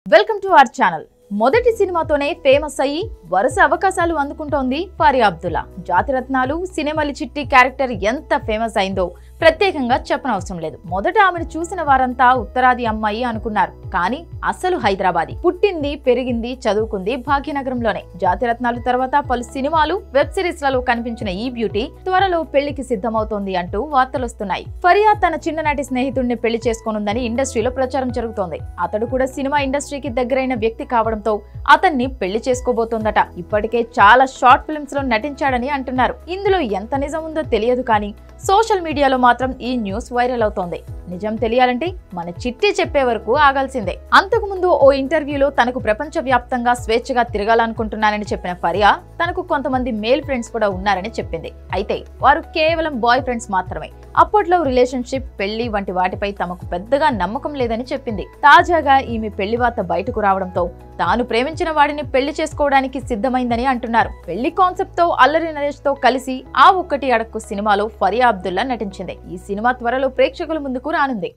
Welcome to our channel. మొదటి సినిమాతోనే famous అయ్యి వరుస అవకాశాలు అందుకుంటోంది ఫరియా అబ్దుల్లా. జాతిరత్నాలు సినిమాలి చిట్టి క్యారెక్టర్ ఎంత ఫేమస్ అయిందో ప్రత్యేకంగా చెప్పనవసరం లేదు. మొదట ఆమెను చూసిన వారంతా ఉత్తరాది అమ్మాయి అనుకున్నారు, కానీ అసలు హైదరాబాదీ. పుట్టింది పెరిగింది చదువుకుంది భాగ్యనగరంలోనే. జాతిరత్నాలు తర్వాత పలు సినిమాలు వెబ్ సిరీస్ లలో కనిపించిన ఈ బ్యూటీ త్వరలో పెళ్లికి సిద్ధమవుతోంది అంటూ వార్తలొస్తున్నాయి. ఫరియా తన చిన్ననాటి స్నేహితుడిని పెళ్లి చేసుకోనుందని ఇండస్ట్రీలో ప్రచారం జరుగుతోంది. అతడు కూడా సినిమా ఇండస్ట్రీకి దగ్గరైన వ్యక్తి కావడంతో అతన్ని పెళ్లి చేసుకోబోతోందట. ఇప్పటికే చాలా షార్ట్ ఫిల్మ్స్ లో నటించాడని అంటున్నారు. ఇందులో ఎంత నిజం ఉందో తెలియదు, కానీ సోషల్ మీడియాలో మాత్రం ఈ న్యూస్ వైరల్ అవుతోంది. నిజం తెలియాలంటే మన చిట్టి చెప్పే వరకు ఆగాల్సిందే. అంతకుముందు ఓ ఇంటర్వ్యూలో తనకు ప్రపంచ వ్యాప్తంగా స్వేచ్ఛగా తిరగాలనుకుంటున్నానని చెప్పిన ఫరియా తనకు కొంతమంది మేల్ ఫ్రెండ్స్ కూడా ఉన్నారని చెప్పింది. అయితే వారు కేవలం బాయ్ ఫ్రెండ్స్ మాత్రమే. అప్పట్లో రిలేషన్షిప్, పెళ్లి వంటి వాటిపై తమకు పెద్దగా నమ్మకం లేదని చెప్పింది. తాజాగా ఈమె పెళ్లి వార్త బయటకు రావడంతో తాను ప్రేమించిన వాడిని పెళ్లి చేసుకోవడానికి సిద్ధమైందని అంటున్నారు. పెళ్లి కాన్సెప్ట్ తో అల్లరి నరేష్ తో కలిసి ఆ ఒక్కటి అడక్కు సినిమాలో ఫరియా అబ్దుల్లా నటించింది. ఈ సినిమా త్వరలో ప్రేక్షకుల ముందుకు రానుంది.